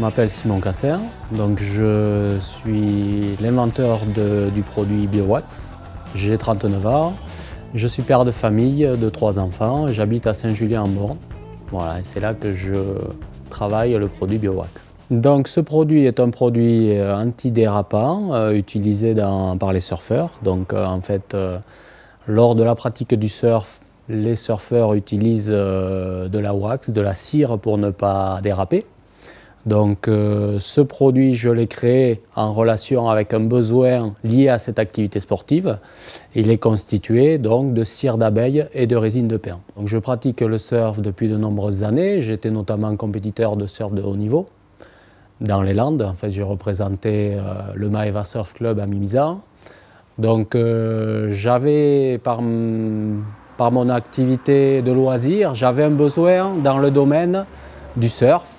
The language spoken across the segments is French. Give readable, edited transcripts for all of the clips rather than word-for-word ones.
m'appelle Simon Casser, donc je suis l'inventeur du produit BioWax. J'ai 39 ans, je suis père de famille de 3 enfants, j'habite à Saint-Julien-en-Born. Voilà, c'est là que je travaille le produit BioWax. Donc ce produit est un produit antidérapant utilisé par les surfeurs. Donc lors de la pratique du surf, les surfeurs utilisent de la wax, de la cire pour ne pas déraper. Donc ce produit, je l'ai créé en relation avec un besoin lié à cette activité sportive. Il est constitué donc de cire d'abeille et de résine de pin. Donc je pratique le surf depuis de nombreuses années. J'étais notamment compétiteur de surf de haut niveau dans les Landes. En fait, j'ai représenté le Maeva Surf Club à Mimizan. Donc j'avais par mon activité de loisir, j'avais un besoin dans le domaine du surf.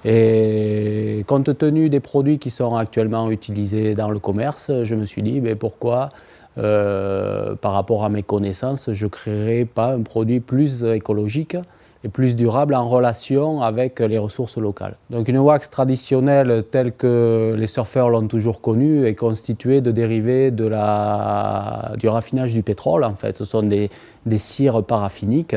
Et compte tenu des produits qui sont actuellement utilisés dans le commerce, je me suis dit pourquoi, par rapport à mes connaissances, je ne créerais pas un produit plus écologique et plus durable en relation avec les ressources locales. Donc une wax traditionnelle telle que les surfeurs l'ont toujours connue est constituée de dérivés du raffinage du pétrole. En fait, ce sont des cires paraffiniques.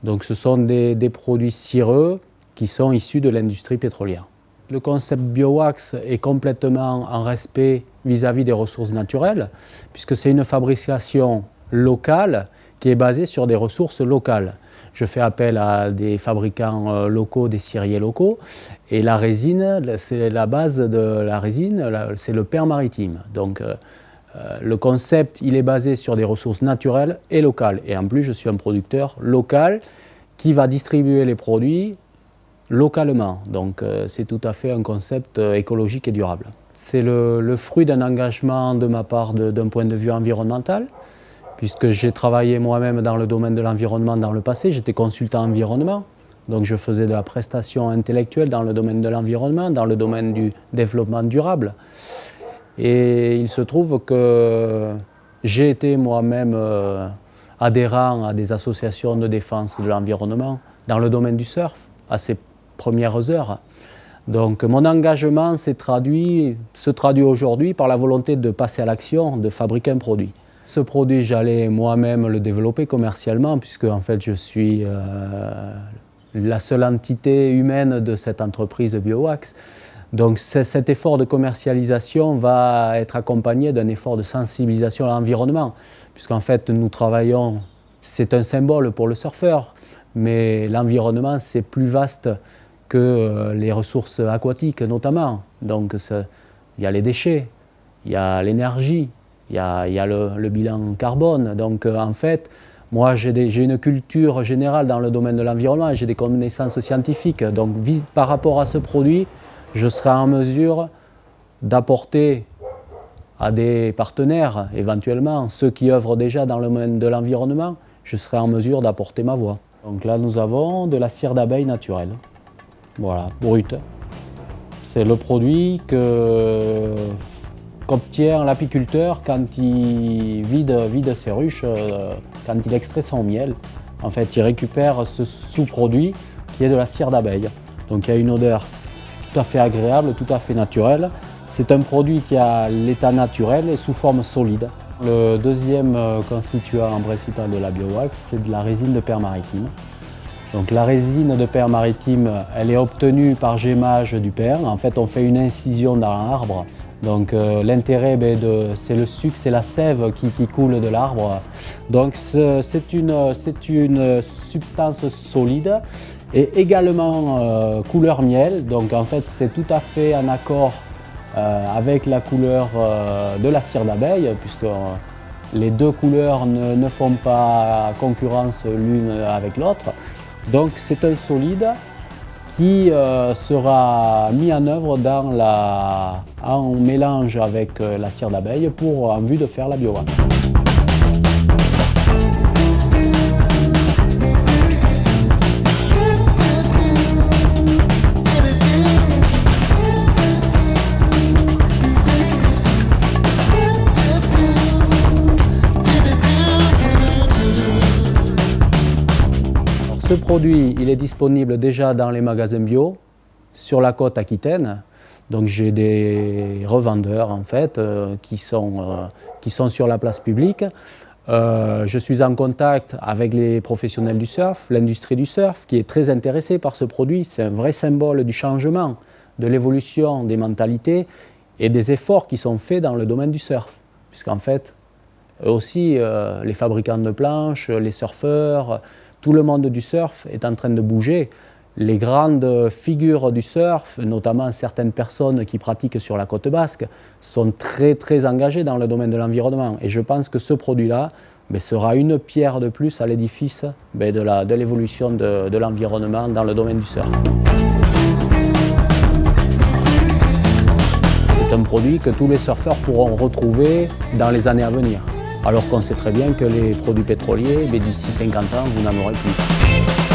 Donc ce sont des produits cireux qui sont issus de l'industrie pétrolière. Le concept BioWax est complètement en respect vis-à-vis des ressources naturelles, puisque c'est une fabrication locale qui est basée sur des ressources locales. Je fais appel à des fabricants locaux, des ciriers locaux, et la résine, c'est la base de la résine, c'est le pin maritime. Donc le concept, il est basé sur des ressources naturelles et locales. Et en plus, je suis un producteur local qui va distribuer les produits localement. Donc c'est tout à fait un concept écologique et durable. C'est le fruit d'un engagement de ma part d'un point de vue environnemental, puisque j'ai travaillé moi-même dans le domaine de l'environnement dans le passé. J'étais consultant environnement, donc je faisais de la prestation intellectuelle dans le domaine de l'environnement, dans le domaine du développement durable. Et il se trouve que j'ai été moi-même adhérent à des associations de défense de l'environnement dans le domaine du surf, à ses premières heures. Donc mon engagement se traduit aujourd'hui par la volonté de passer à l'action, de fabriquer un produit. Ce produit, j'allais moi-même le développer commercialement, puisque en fait je suis la seule entité humaine de cette entreprise BioWax. Donc cet effort de commercialisation va être accompagné d'un effort de sensibilisation à l'environnement, puisqu'en fait nous travaillons, c'est un symbole pour le surfeur, mais l'environnement c'est plus vaste que les ressources aquatiques notamment. Donc il y a les déchets, il y a l'énergie, il y a le bilan carbone. Donc en fait, moi j'ai une culture générale dans le domaine de l'environnement, j'ai des connaissances scientifiques. Donc par rapport à ce produit, je serai en mesure d'apporter à des partenaires, éventuellement, ceux qui œuvrent déjà dans le domaine de l'environnement, je serai en mesure d'apporter ma voix. Donc là nous avons de la cire d'abeille naturelle. Voilà, brut. C'est le produit qu'obtient l'apiculteur quand il vide ses ruches, quand il extrait son miel. En fait, il récupère ce sous-produit qui est de la cire d'abeille. Donc il y a une odeur tout à fait agréable, tout à fait naturelle. C'est un produit qui a l'état naturel et sous forme solide. Le deuxième constituant principal de la BioWax, c'est de la résine de pin maritime. Donc la résine de pin maritime, elle est obtenue par gémage du pin. En fait, on fait une incision dans l'arbre. Donc l'intérêt, c'est le sucre, c'est la sève qui coule de l'arbre. Donc c'est une substance solide et également couleur miel. Donc en fait, c'est tout à fait en accord avec la couleur de la cire d'abeille, puisque les deux couleurs ne font pas concurrence l'une avec l'autre. Donc c'est un solide qui sera mis en œuvre en mélange avec la cire d'abeille en vue de faire la BioWax. Ce produit, il est disponible déjà dans les magasins bio, sur la côte aquitaine. Donc j'ai des revendeurs en fait qui sont sur la place publique. Je suis en contact avec les professionnels du surf, l'industrie du surf qui est très intéressée par ce produit. C'est un vrai symbole du changement, de l'évolution des mentalités et des efforts qui sont faits dans le domaine du surf. Puisqu'en fait, eux aussi, les fabricants de planches, les surfeurs, tout le monde du surf est en train de bouger. Les grandes figures du surf, notamment certaines personnes qui pratiquent sur la côte basque, sont très engagées dans le domaine de l'environnement. Et je pense que ce produit-là sera une pierre de plus à l'édifice de l'évolution de l'environnement dans le domaine du surf. C'est un produit que tous les surfeurs pourront retrouver dans les années à venir. Alors qu'on sait très bien que les produits pétroliers, d'ici 50 ans, vous n'en aurez plus.